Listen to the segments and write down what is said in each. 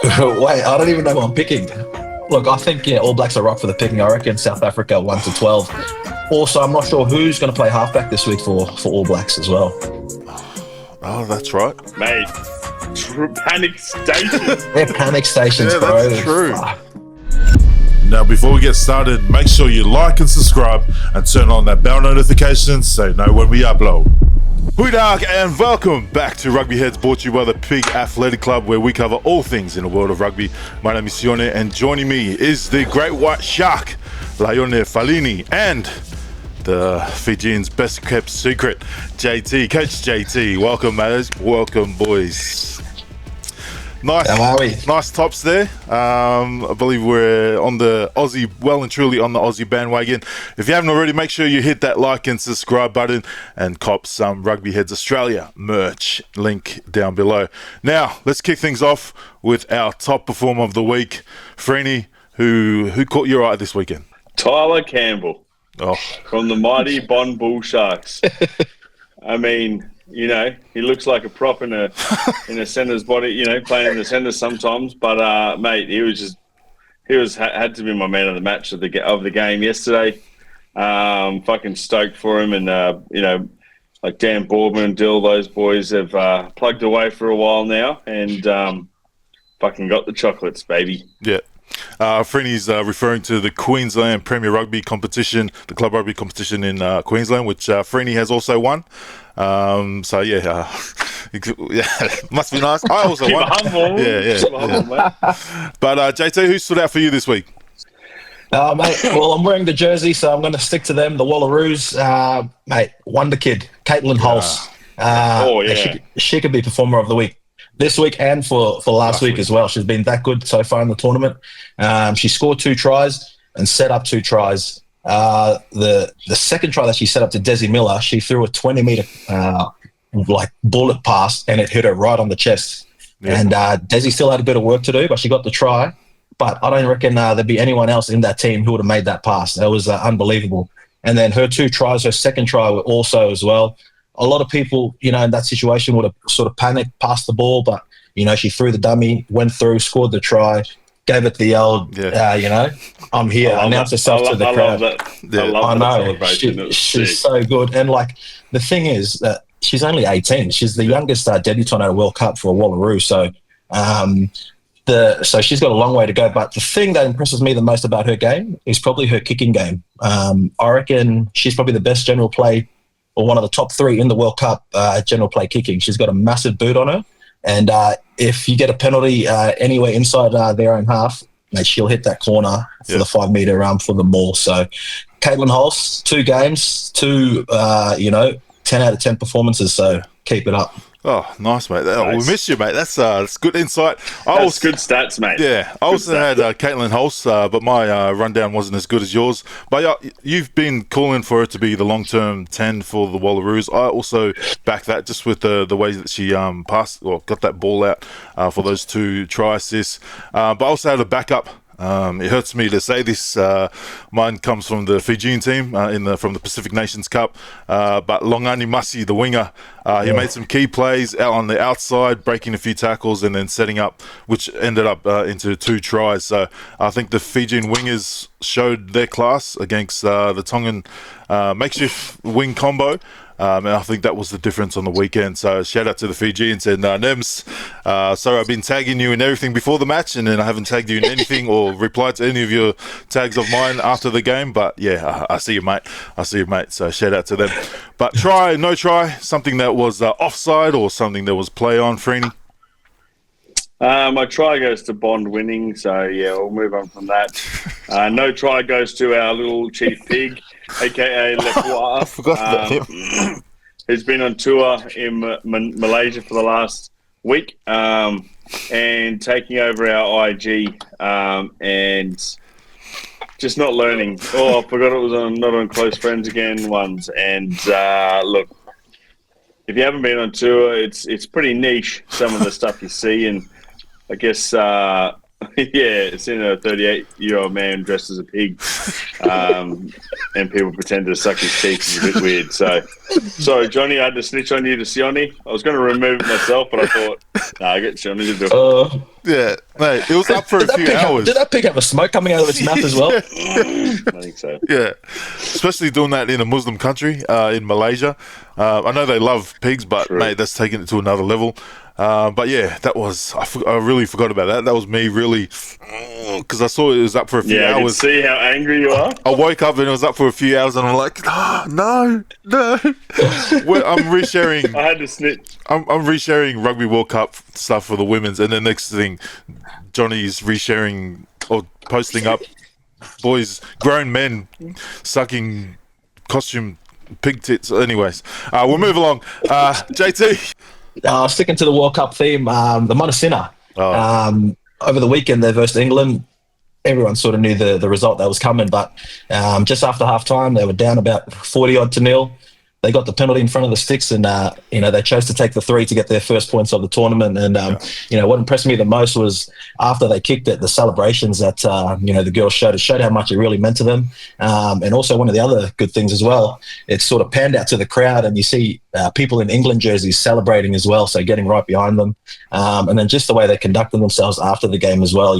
Wait, I don't even know who I'm picking. Look, I think All Blacks are rock for the picking. I reckon South Africa 1-12. Also, I'm not sure who's going to play halfback this week for All Blacks as well. Oh, that's right. Mate, panic stations. They're panic stations, Yeah, bro. that's true. Fuck. Now, before we get started, make sure you like and subscribe and turn on that bell notification so you know when we upload. Goeiedag and welcome back to Rugby Heads, brought to you by the Pig Athletic Club, where we cover all things in the world of rugby. My name is Sione, and joining me is the Great White Shark, Laione Falini, and the Fijians' best kept secret, JT. Coach JT, welcome, mates. Welcome, boys. How are we? Nice tops there. I believe we're on the Aussie, well and truly on the Aussie bandwagon. If you haven't already, make sure you hit that like and subscribe button and cop some Rugby Heads Australia merch. Link down below. Now, let's kick things off with our top performer of the week, Freeney, who caught your eye this weekend. Tyler Campbell Oh, from the mighty Bond Bull Sharks. I mean, you know, he looks like a prop in a center's body, you know, playing in the center sometimes. But mate, had to be my man of the match of the game yesterday. Fucking stoked for him, and you know, like Dan Boardman, Dill, those boys have plugged away for a while now, and fucking got the chocolates, baby. yeah. Freeney's referring to the Queensland Premier Rugby competition, the club rugby competition in Queensland, which Freeney has also won. So yeah, must be nice. I also won. Humble. Yeah. Humble, mate. But JT, who stood out for you this week? Mate, well, I'm wearing the jersey, so I'm going to stick to them. The Wallaroos, mate, wonder kid, Caitlin Hulse. Oh, yeah. She could be performer of the week this week and for last week as well. She's been that good so far in the tournament. She scored 2 tries and set up 2 tries. The second try that she set up to Desi Miller, she threw a 20-meter like bullet pass, and it hit her right on the chest. Yeah. And Desi still had a bit of work to do, but she got the try. But I don't reckon there'd be anyone else in that team who would have made that pass. That was unbelievable. And then her 2 tries, her second try were also as well. A lot of people, you know, in that situation would have sort of panicked, passed the ball, but, you know, she threw the dummy, went through, scored the try, gave it the old, you know, I'm here, announced herself to the crowd. I know, she's so good. And, like, the thing is that she's only 18. She's the youngest debutant at a World Cup for a Wallaroo. So, so she's got a long way to go. But the thing that impresses me the most about her game is probably her kicking game. I reckon she's probably the best general play, or one of the top 3 in the World Cup general play kicking. She's got a massive boot on her. And if you get a penalty anywhere inside their own half, mate, she'll hit that corner for the 5-meter for the maul. So Caitlin Hulse, 2 games, 2, 10 out of 10 performances. So keep it up. Oh, nice, mate. Nice. We missed you, mate. That's good insight. That's good stats, mate. Yeah, I also had Caitlin Hulse, but my rundown wasn't as good as yours. But you've been calling for her to be the long-term 10 for the Wallaroos. I also back that just with the way that she passed or got that ball out for those 2 try assists. But I also had a backup. It hurts me to say this. Mine comes from the Fijian team from the Pacific Nations Cup. But Longani Masi, the winger, he made some key plays out on the outside, breaking a few tackles and then setting up, which ended up into 2 tries. So I think the Fijian wingers showed their class against the Tongan makeshift wing combo. And I think that was the difference on the weekend. So shout out to the Fijians and Nems. Sorry, I've been tagging you in everything before the match, and then I haven't tagged you in anything or replied to any of your tags of mine after the game. But yeah, I see you, mate. So shout out to them. But try, no try, something that was offside or something that was play on, Freeney? My try goes to Bond winning, so yeah, we'll move on from that. No try goes to our little chief pig, aka Lepoa. I forgot about him. Who's been on tour in Malaysia for the last week and taking over our IG and just not learning. Oh, I forgot it was not on Close Friends Again ones. And look, if you haven't been on tour, it's pretty niche, some of the stuff you see, and I guess Yeah, seeing a 38-year-old man dressed as a pig, and people pretend to suck his cheeks is a bit weird. So, sorry, Johnny, I had to snitch on you to Sione. I was going to remove it myself, but I thought, nah, I get Sione to do it. Yeah, mate, it was up for a few hours. Did that pig have a smoke coming out of its mouth as well? I think so. Yeah, especially doing that in a Muslim country, in Malaysia. I know they love pigs, but True. mate, that's taking it to another level. But yeah, that was I really forgot about that. That was me really, because I saw it was up for a few Yeah, I can hours. see how angry you are. I woke up and it was up for a few hours, and I'm like, oh, no. I'm resharing. I had to snitch. I'm resharing Rugby World Cup stuff for the women's, and the next thing, Johnny's resharing or posting up boys, grown men sucking costume pig tits. Anyways, we'll move along. JT. Sticking to the World Cup theme, the Montesina. Over the weekend, they versed England. Everyone sort of knew the result that was coming, but just after half time, they were down about 40-odd to nil. They got the penalty in front of the sticks, and they chose to take the 3 to get their first points of the tournament. And what impressed me the most was after they kicked it, the celebrations that the girls showed. It showed how much it really meant to them. And also one of the other good things as well, it sort of panned out to the crowd, and you see people in England jerseys celebrating as well, so getting right behind them. And then just the way they conducted themselves after the game as well,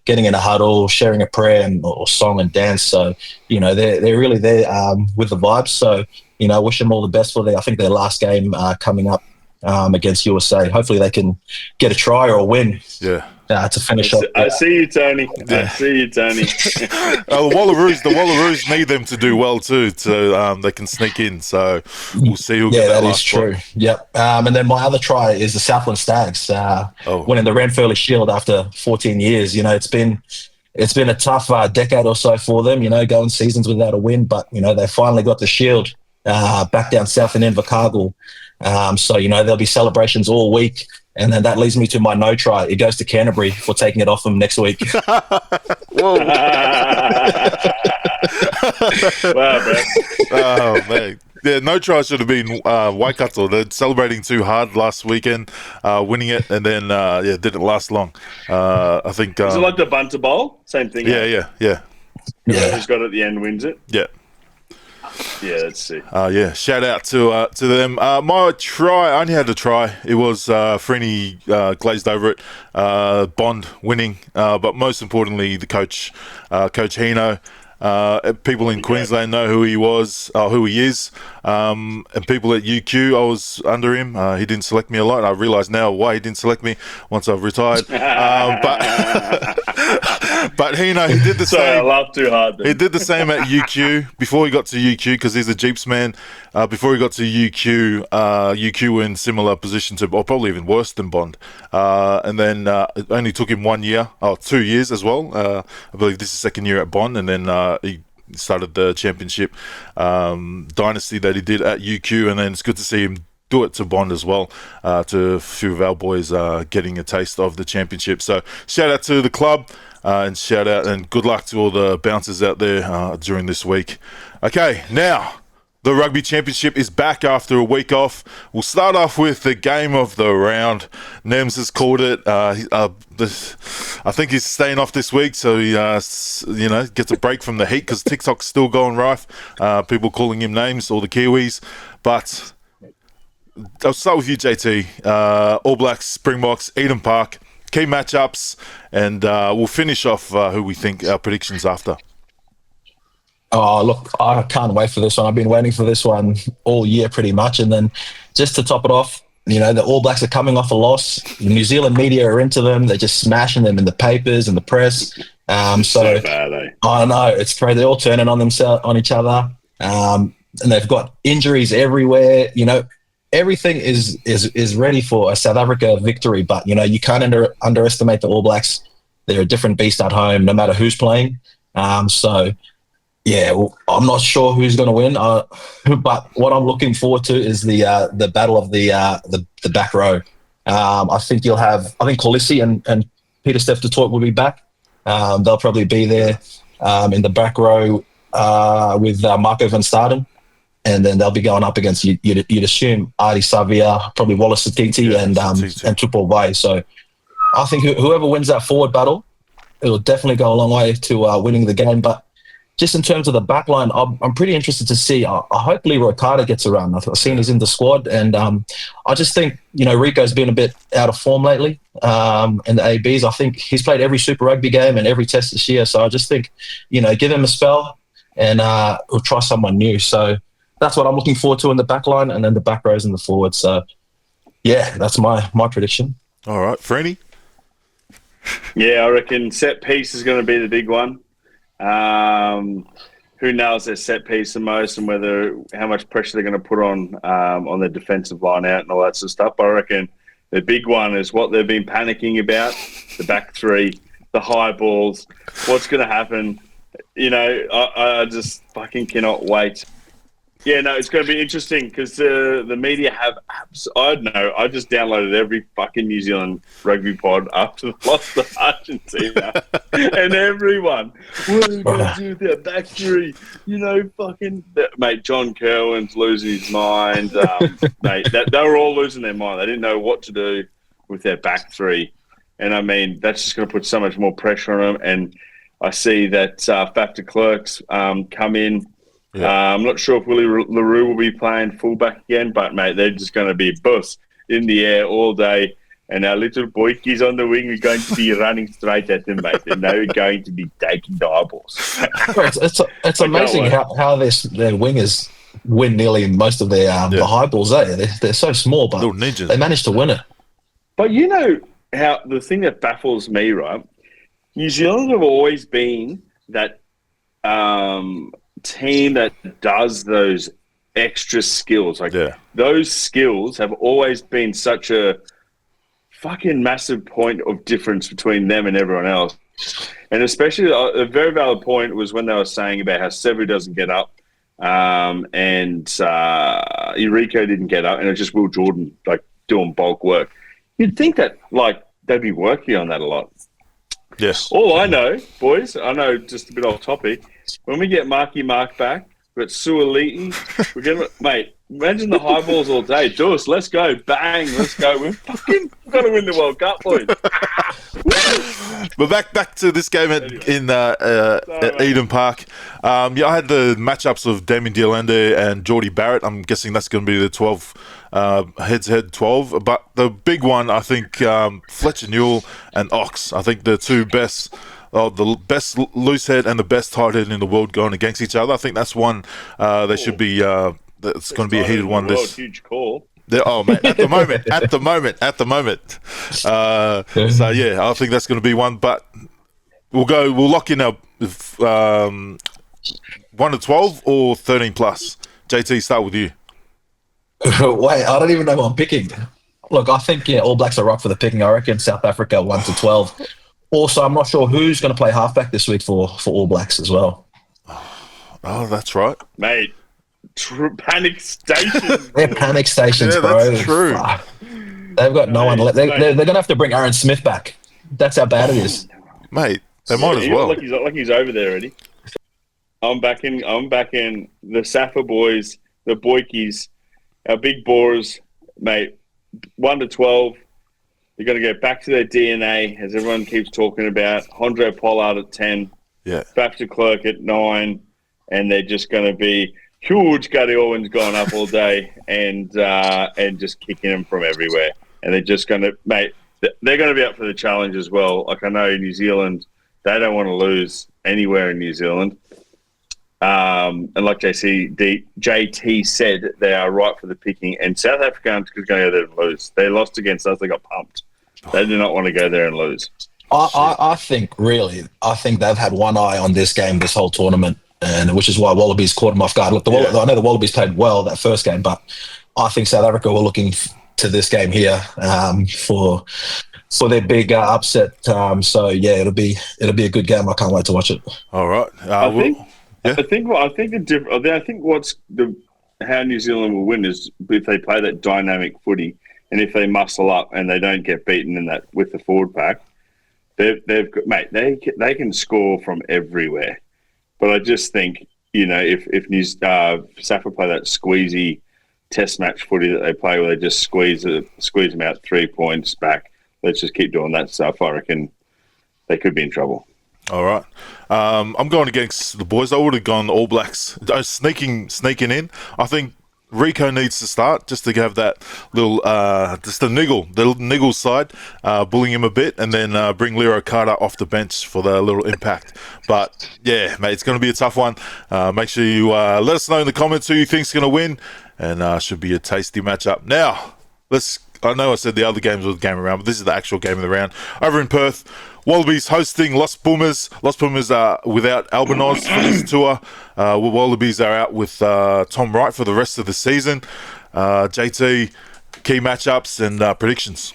getting in a huddle, sharing a prayer or song and dance. So they're really there with the vibes. So wish them all the best for I think their last game coming up against USA. Hopefully they can get a try or a win. Yeah. To finish up. I see you, Tony. I see you, Tony. The Wallaroos need them to do well too, so they can sneak in. So we'll see who gets that that last is true. spot. Yep. And then my other try is the Southland Stags winning the Ranfurly Shield after 14 years. It's been a tough decade or so for them. Going seasons without a win, but they finally got the Shield back down south in Invercargill. So there'll be celebrations all week. And then that leads me to my no try. It goes to Canterbury for taking it off them next week. Whoa. Wow, bro. Oh, man. Yeah, no try should have been Waikato. They're celebrating too hard last weekend, winning it, and then, it didn't last long. I think... Is it like the Bunter Bowl? Same thing. Yeah. Who's got it at the end wins it? Yeah. Yeah, let's see. Shout out to them. My try, I only had a try. It was Freeney glazed over it. Bond winning, but most importantly, the coach, Coach Hino. People in Queensland know who he was, who he is, and people at UQ, I was under him. He didn't select me a lot. I realise now why he didn't select me once I've retired. But he did the Sorry, same. I laughed too hard then. He did the same at UQ before he got to UQ because he's a Jeeps man. Before he got to UQ, UQ were in similar position to, or probably even worse than Bond. And then it only took him 2 years as well. I believe this is second year at Bond, and then he started the championship dynasty that he did at UQ, and then it's good to see him do it to Bond as well, to a few of our boys getting a taste of the championship. So shout out to the club. And shout out and good luck to all the bouncers out there during this week. Okay, now the Rugby Championship is back after a week off. We'll start off with the game of the round. Nems has called it. I think he's staying off this week, so he gets a break from the heat because TikTok's still going rife. People calling him names, all the Kiwis. But I'll start with you, JT. All Blacks, Springboks, Eden Park. Key matchups, and we'll finish off who we think our predictions after. Oh, look, I can't wait for this one. I've been waiting for this one all year pretty much. And then just to top it off, the All Blacks are coming off a loss. The New Zealand media are into them. They're just smashing them in the papers and the press. So bad, eh? I know, it's crazy. They're all turning on each other. And they've got injuries everywhere. Everything is ready for a South Africa victory, but you can't underestimate the All Blacks. They're a different beast at home, no matter who's playing. I'm not sure who's going to win, but what I'm looking forward to is the battle of the back row. I think Kolisi and Peter Steph du Toit will be back. They'll probably be there in the back row with Marco van Staden. And then they'll be going up against, you'd assume, Ardie Savia, probably Wallace Satiti, and Tupou Vaa'i. So I think whoever wins that forward battle it'll definitely go a long way to winning the game. But just in terms of the back line, I'm pretty interested to see. I hope Leroy Carter gets around. I've seen he's in the squad, and I just think, Rico's been a bit out of form lately. And the ABs, I think he's played every Super Rugby game and every test this year. So I just think, give him a spell, and we'll try someone new. So that's what I'm looking forward to in the back line, and then the back rows and the forwards. So, yeah, that's my prediction. All right, Freeney? Yeah, I reckon set piece is going to be the big one. Who nails their set piece the most, and how much pressure they're going to put on their defensive line out and all that sort of stuff. But I reckon the big one is what they've been panicking about: the back three, the high balls. What's going to happen? I just fucking cannot wait. Yeah, no, it's going to be interesting because the media have apps. I don't know. I just downloaded every fucking New Zealand rugby pod after the loss to Argentina. And everyone, what are we going to do with our back three? Mate, John Kerwin's losing his mind. Mate, they were all losing their mind. They didn't know what to do with their back three. And, I mean, that's just going to put so much more pressure on them. And I see that Faf de Klerk's come in. Yeah. I'm not sure if Willie LaRue will be playing fullback again, but, mate, they're just going to be bus in the air all day. And our little boykies on the wing are going to be running straight at them, mate. And they're going to be taking the eyeballs. It's amazing how their wingers win nearly most of their the high balls. They're so small, but they managed to win it. But how the thing that baffles me, right? New Zealand have always been that team that does those extra skills. Those skills have always been such a fucking massive point of difference between them and everyone else. And especially a very valid point was when they were saying about how Sevu doesn't get up and Rico didn't get up, and it's just Will Jordan doing bulk work. You'd think that they'd be working on that a lot. Yes. All I know, boys, just a bit off topic, when we get Marky Mark back, we've got Suoliti, we're gonna, mate, imagine the high balls all day. Do us, let's go, bang, let's go. We've got to win the World Cup, boys. But back to this game at Eden Park. I had the matchups of Damien Diolande and Geordie Barrett. I'm guessing that's going to be the 12 heads-to-head 12. But the big one, I think, Fletcher Newell and Ox. I think the two best. The best loose head and the best tight head in the world going against each other. I think that's one they should be. It's going to be a heated one. This huge call. Mate, at the moment. So yeah, I think that's going to be one. But we'll lock in our 1 to 12 or 13 plus. JT, start with you. Wait, I don't even know who I'm picking. Look, I think All Blacks are up for the picking. I reckon South Africa 1 to 12. Also, I'm not sure who's going to play halfback this week for All Blacks as well. Oh, that's right, mate. Panic stations. They're panic stations, bro. That's true. They've got no one left. They're going to have to bring Aaron Smith back. That's how bad it is, mate. They might as well. Like he's over there already. I'm back in the Safa boys, the Boykies, our big boars, mate. 1 to 12. They're going to go back to their DNA, as everyone keeps talking about. Andre Pollard at 10. Yeah. Faf de Klerk at 9. And they're just going to be huge. Gary Owen's gone up all day and just kicking them from everywhere. And they're just going to, mate, they're going to be up for the challenge as well. Like, I know New Zealand, they don't want to lose anywhere in New Zealand. And like JT said, they are right for the picking. And South Africa aren't going to go there and lose. They lost against us. They got pumped. They do not want to go there and lose. I think they've had one eye on this game this whole tournament, and which is why Wallabies caught them off guard. Look, I know the Wallabies played well that first game, but I think South Africa were looking to this game here for their big upset. So yeah, it'll be a good game. I can't wait to watch it. All right. I think how New Zealand will win is if they play that dynamic footy, and if they muscle up and they don't get beaten in that with the forward pack, they've got, mate, they can score from everywhere. But I just think, if Safa play that squeezy test match footy that they play where they just squeeze them out 3 points back, let's just keep doing that stuff. I reckon they could be in trouble. All right. I'm going against the boys. I would have gone All Blacks. Sneaking in. I think Rico needs to start just to have that little, just the niggle side, bullying him a bit, and then bring Leo Carter off the bench for the little impact. But yeah, mate, it's going to be a tough one. Make sure you let us know in the comments who you think's going to win, and should be a tasty matchup. Now, I know I said the other games were the game of the round, but this is the actual game of the round. Over in Perth, Wallabies hosting Los Pumas. Los Pumas are without Albinos for this tour. Wallabies are out with Tom Wright for the rest of the season. JT, key matchups and predictions.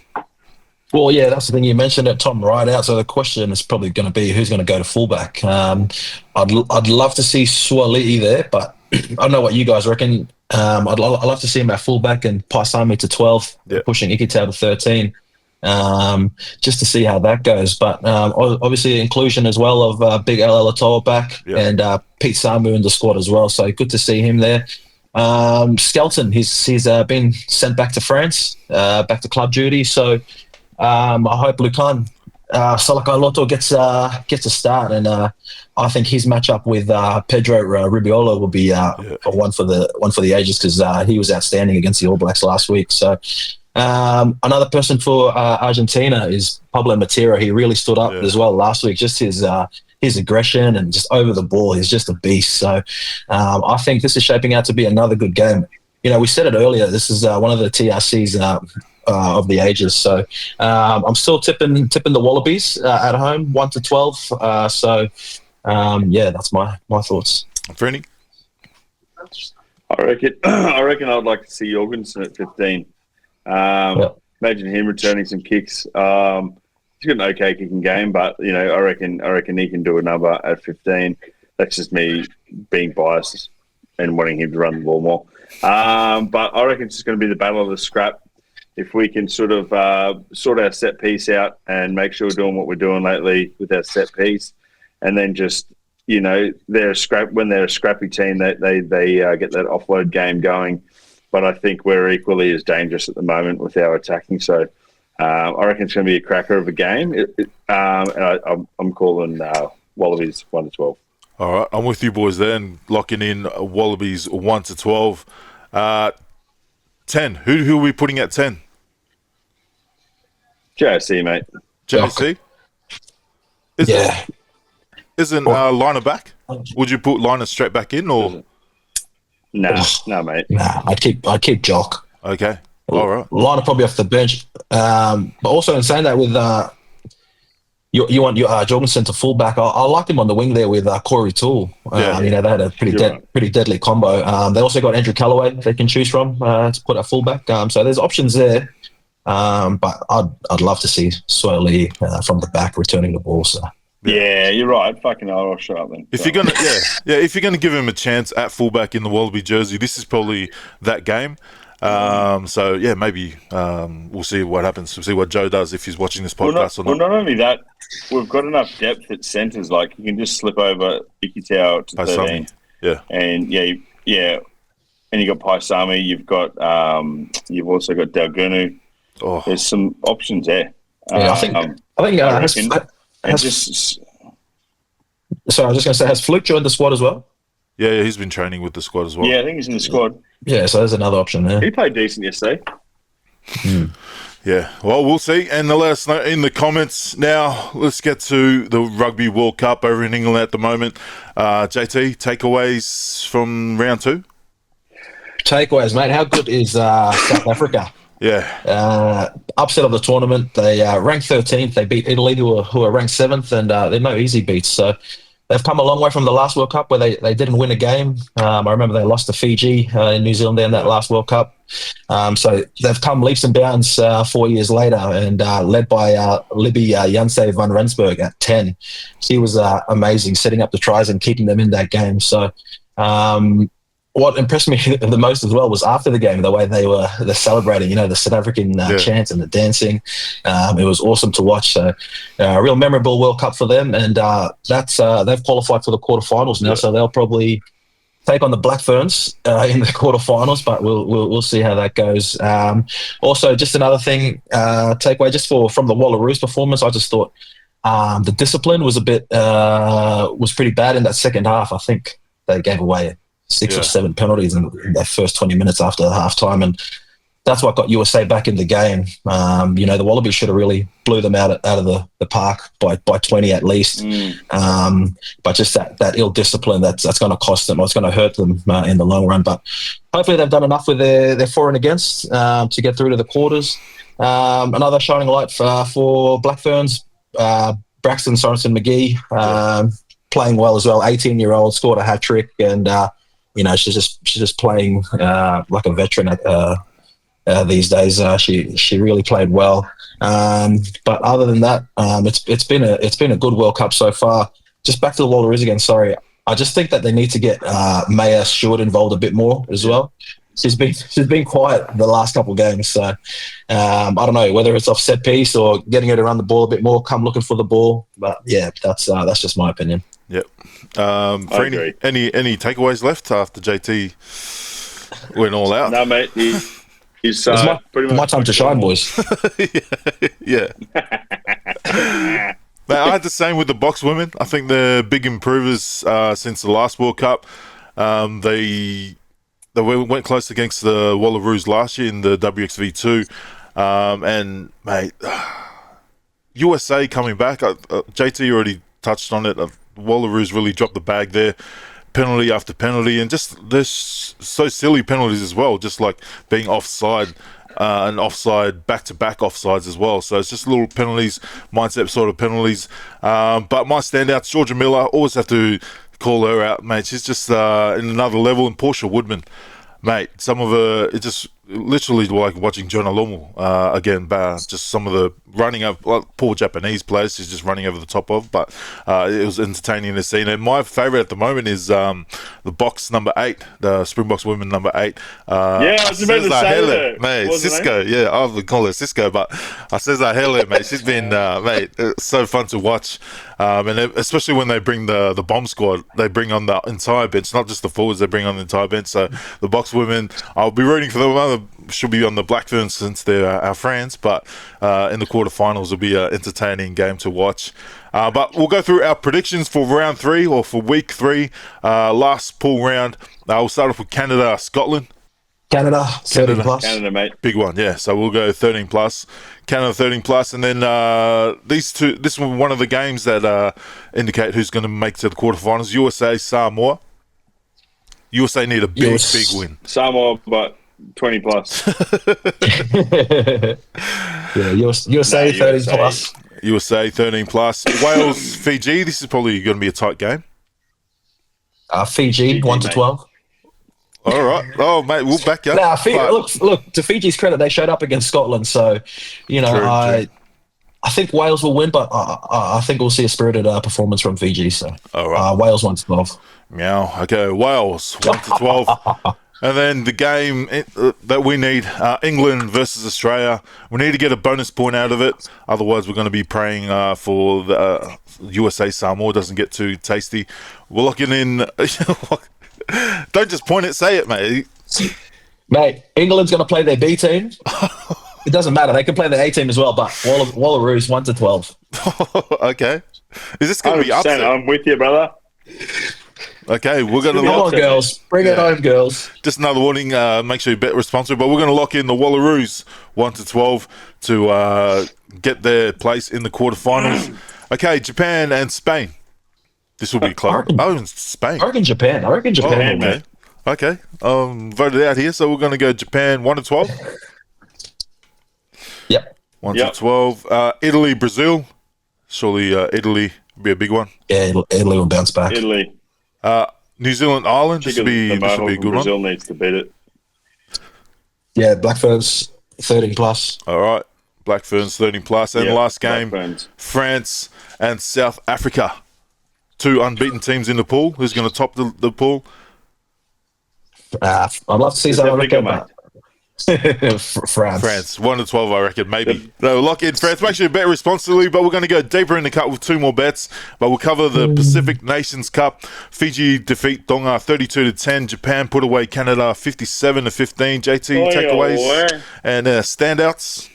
Well, yeah, that's the thing. You mentioned that Tom Wright out, so the question is probably going to be who's going to go to fullback. I'd love to see Suali'i there, but I don't know what you guys reckon. I'd love to see him at fullback and Paisami to 12, pushing Ikitau to 13, just to see how that goes. But obviously inclusion as well of Big LL Atoa back and Pete Samu in the squad as well. So good to see him there. Skelton, he's been sent back to France, back to club duty. So I hope Lucan Salakaia-Loto gets a start, and I think his matchup with Pedro Ribiola will be one for the ages, because he was outstanding against the All Blacks last week. So another person for Argentina is Pablo Matera. He really stood up as well last week. Just his aggression and just over the ball, he's just a beast. So I think this is shaping out to be another good game. You know, we said it earlier. This is one of the TRCs of the ages. So I'm still tipping the Wallabies at home, 1-12. So that's my thoughts. Fernie? I reckon I'd like to see Jorgensen at 15. Imagine him returning some kicks. He's got an okay kicking game, but I reckon he can do a number at 15. That's just me being biased and wanting him to run the ball more. But I reckon it's just going to be the battle of the scrap. If we can sort of sort our set piece out and make sure we're doing what we're doing lately with our set piece, and then just they're a scrappy team, that they get that offload game going. But I think we're equally as dangerous at the moment with our attacking. So I reckon it's going to be a cracker of a game. And I'm calling Wallabies 1-12. All right, I'm with you boys there, and locking in Wallabies 1-12. 10. Who are we putting at 10? JC, mate. JC? Isn't Liner back? Would you put Liner straight back in, or? No, mate. Nah, I'd keep Jock. Okay, all right. Liner probably off the bench. But also in saying that, with you want Jorgensen to full back. I like him on the wing there with Corey Toole. They had a pretty deadly combo. They also got Andrew Callaway they can choose from to put at full back. So there's options there. But I'd love to see Suali'i from the back returning the ball. So. Yeah, you're right. Fucking hell, I'll shut up then. If you're gonna give him a chance at fullback in the Wallaby jersey, this is probably that game. Maybe we'll see what happens. We'll see what Joe does if he's watching this podcast or not. Well, not only that, we've got enough depth at centres. Like, you can just slip over Ikitau to 13. Yeah. And and you got Paisami. You've also got Dalgunu. Oh. There's some options there. I think. Sorry, I was just going to say, has Fluke joined the squad as well? Yeah, he's been training with the squad as well. Yeah, I think he's in the squad. Yeah, so there's another option there. He played decent yesterday. Yeah, well, we'll see. And let us know in the comments. Now, let's get to the Rugby World Cup over in England at the moment. JT, takeaways from round 2? Takeaways, mate. How good is South Africa? Yeah. Upset of the tournament. They ranked 13th. They beat Italy, who are ranked 7th, and they're no easy beats. So they've come a long way from the last World Cup where they didn't win a game. I remember they lost to Fiji in New Zealand in that last World Cup. So they've come leaps and bounds 4 years later, and led by Libby Janse van Rensburg at 10. She was amazing, setting up the tries and keeping them in that game. So what impressed me the most as well was after the game, the way they're celebrating, the South African chants and the dancing. It was awesome to watch. So a real memorable World Cup for them. And they've qualified for the quarterfinals now. So they'll probably take on the Black Ferns in the quarterfinals, but we'll see how that goes. Also, just another thing, takeaway just from the Wallaroos performance, I just thought The discipline was was pretty bad in that second half. I think they gave away 6 or 7 penalties in their first 20 minutes after the halftime, and that's what got USA back in the game. The Wallabies should have really blew them out of the park by 20 at least. But just that ill discipline, that's going to cost them, or it's going to hurt them in the long run. But hopefully they've done enough with their for and against to get through to the quarters. Another shining light for Black Ferns, Braxton Sorensen McGee, playing well as well. 18-year-old, scored a hat trick, and she's just playing like a veteran at these days. She really played well. But other than that, it's been a good World Cup so far. Just back to the Wallaroos again. Sorry, I just think that they need to get Maya Stewart involved a bit more as well. She's been quiet the last couple of games, so I don't know whether it's off set piece or getting her to run the ball a bit more, come looking for the ball. But yeah, that's just my opinion. Yep. Freeney, any takeaways left after JT went all out? No, mate. He's pretty much my time to shine, boys. Yeah. Mate, I had the same with the box women. I think they're big improvers since the last World Cup. They went close against the Wallaroos last year in the WXV2. And, mate, USA coming back. JT already touched on it. Wallaroos really dropped the bag there. Penalty after penalty. And just there's so silly penalties as well, just like being offside. And offside, back-to-back offsides as well. So it's just little penalties, mindset sort of penalties. But my standouts, Georgia Miller, always have to call her out, mate. She's just in another level. And Portia Woodman, mate, some of her, it's just literally like watching Jonah Lommel again. Just some of the running up, like poor Japanese players, she's just running over the top of. But it was entertaining to see. And my favourite at the moment is the box number 8, the Springboks women number 8. I was about to say that, mate. Cisco, yeah, I would call her Cisco, but I says that hell, mate. She's been, mate, it's so fun to watch. And especially when they bring the bomb squad, they bring on the entire bench, not just the forwards, they bring on the entire bench. So the box women, I'll be rooting for them. Should be on the Black Ferns since they're our friends, but in the quarterfinals will be an entertaining game to watch. But we'll go through our predictions for round 3 or for week 3, last pool round. We'll start off with Canada, Scotland. Canada 13 plus. Canada, mate. Big one, yeah. So we'll go 13 plus. Canada 13 plus, and then these two. This is one of the games that indicate who's going to make to the quarterfinals. USA, Samoa. USA need a big win. Samoa, but 20 plus. Yeah, USA 13 plus. USA 13 plus. Wales, Fiji. This is probably going to be a tight game. Fiji 1 to 12. All right. Oh, mate, we'll back you. Look. To Fiji's credit, they showed up against Scotland, so true. I think Wales will win, but I think we'll see a spirited performance from Fiji. So, all right. Wales 1 to 12. Meow. Okay, Wales 1 to 12. And then the game that we need, England versus Australia. We need to get a bonus point out of it. Otherwise, we're going to be praying for the USA Samoa doesn't get too tasty. We're locking in. Don't just point it, say it, mate. Mate, England's going to play their B team. It doesn't matter. They can play their A team as well, but Wallaroos 1 to 12. Okay. Is this going to be upset? I'm with you, brother. Okay, we're going to come on, girls. Bring it home, girls. Just another warning. Make sure you bet responsibly. But we're going to lock in the Wallaroos 1 to 12 to get their place in the quarterfinals. Okay, Japan and Spain. This will be close. Spain. I reckon Japan. Okay. Voted out here, so we're going to go Japan 1 to 12. Yep. 1 to 12. Italy, Brazil. Surely Italy will be a big one. Yeah, Italy will bounce back. Italy. New Zealand, Ireland. This will be a good Brazil one. Needs to beat it. Yeah, Black Ferns 13 plus. All right. Black Ferns 13 plus. And last game, France and South Africa. 2 unbeaten teams in the pool. Who's going to top the pool? I'd love to see South Africa, France 1 to 12, I reckon, maybe. No, lock in France. Make sure you bet responsibly, but we're going to go deeper in the cup with 2 more bets. But we'll cover the Pacific Nations Cup. Fiji defeat Tonga 32 to 10. Japan put away Canada 57 to 15. JT takeaways and standouts.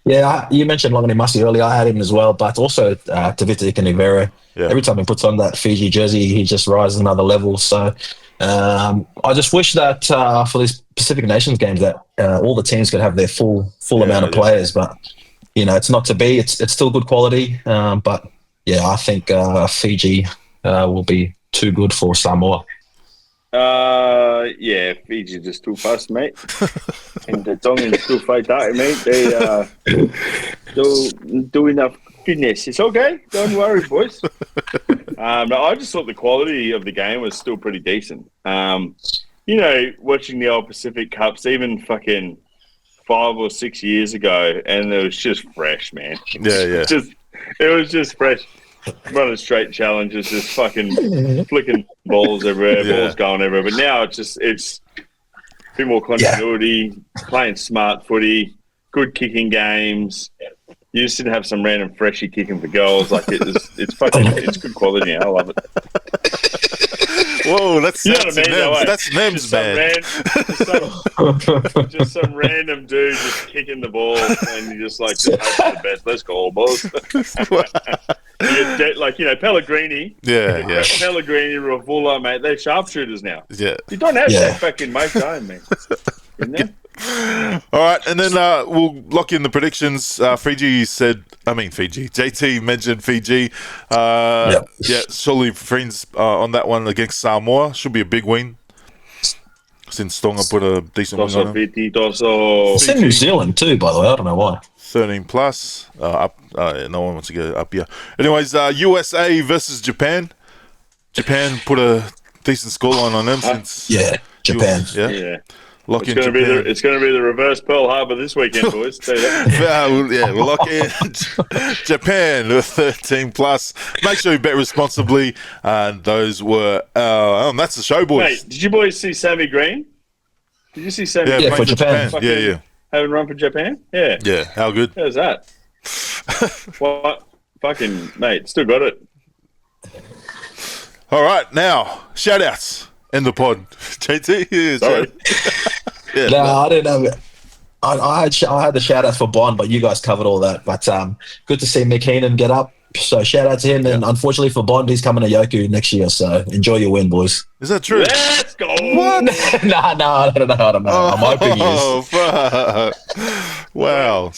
Yeah, you mentioned Longini Musi earlier. I had him as well, but also Tavita Ikanivere. Yeah. Every time he puts on that Fiji jersey, he just rises another level. So I just wish that for these Pacific Nations games that all the teams could have their full amount of players. But it's not to be. It's still good quality. But yeah, I think Fiji will be too good for Samoa. Yeah, Fiji just too fast, mate. And the Tongans too fight that, mate. They do enough goodness. It's okay. Don't worry, boys. No, I just thought the quality of the game was still pretty decent. Watching the old Pacific Cups, even fucking 5 or 6 years ago, and it was just fresh, man. Yeah. It was just fresh. Running straight challenges, just fucking flicking balls everywhere, balls going everywhere. But now it's a bit more continuity, playing smart footy, good kicking games. You just didn't have some random freshie kicking for goals. Like it's good quality. I love it. Whoa, that's Nems, man. Just some random dude just kicking the ball, and you just hope for the best. Let's go, boys. Pellegrini. Yeah. Pellegrini, Ravula, mate. They're sharpshooters now. Yeah. You don't have that fucking Mike Time, man. All right, and then we'll lock in the predictions. Fiji. JT mentioned Fiji. Yeah, surely friends on that one against Samoa. Should be a big win. Since Tonga put a decent win on them. It's in New Zealand too, by the way. I don't know why. 13 plus. Up. No one wants to go up here. Anyways, USA versus Japan. Japan put a decent scoreline on them since. Japan. Yeah. It's going to be the reverse Pearl Harbor this weekend, boys. Tell you that. We'll lock in Japan with 13 plus. Make sure you bet responsibly. And those were that's the show, boys. Mate, did you boys see Sammy Green? Did you see Sammy? Yeah, for Japan. Yeah. Having run for Japan? Yeah. Yeah. How good? How's that? What? Fucking mate, still got it. All right, now shout outs. End the pod. JT. Sorry. No, I didn't have it. I had the shout out for Bond, but you guys covered all that. But good to see Mick Heenan get up. So shout out to him. And unfortunately for Bond, he's coming to Yoku next year. So enjoy your win, boys. Is that true? Let's go. What? No, I don't know. I'm hoping he is. Oh, fuck. Wow.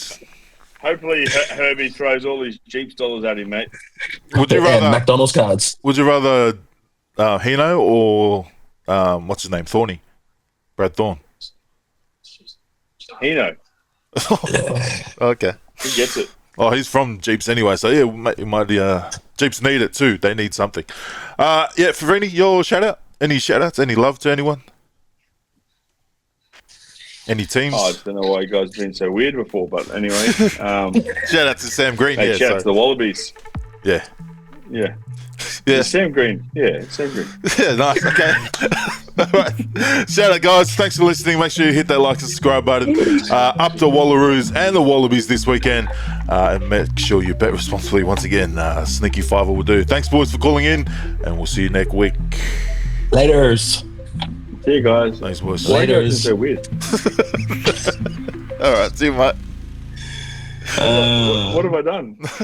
Hopefully Herbie throws all his Jeeps dollars at him, mate. Would you rather McDonald's cards? Would you rather Hino or what's his name? Thorny? Brad Thorne. Hino. Okay. He gets it. Oh, he's from Jeeps anyway, so yeah, Jeeps need it too. They need something. Farini, your shout out? Any shout outs? Any love to anyone? Any teams? I don't know why you guys have been so weird before, but anyway. Shout out to Sam Green. Hey, shout out to the Wallabies. Yeah. Sam Green. Yeah, Sam Green. Yeah, nice. Okay. All right. Shout out, guys. Thanks for listening. Make sure you hit that like and subscribe button. Up to Wallaroos and the Wallabies this weekend. And make sure you bet responsibly once again. Sneaky fiver will do. Thanks, boys, for calling in. And we'll see you next week. Laters. See you guys. Thanks, boys. Why are you guys so weird? All right. See you, mate. What have I done?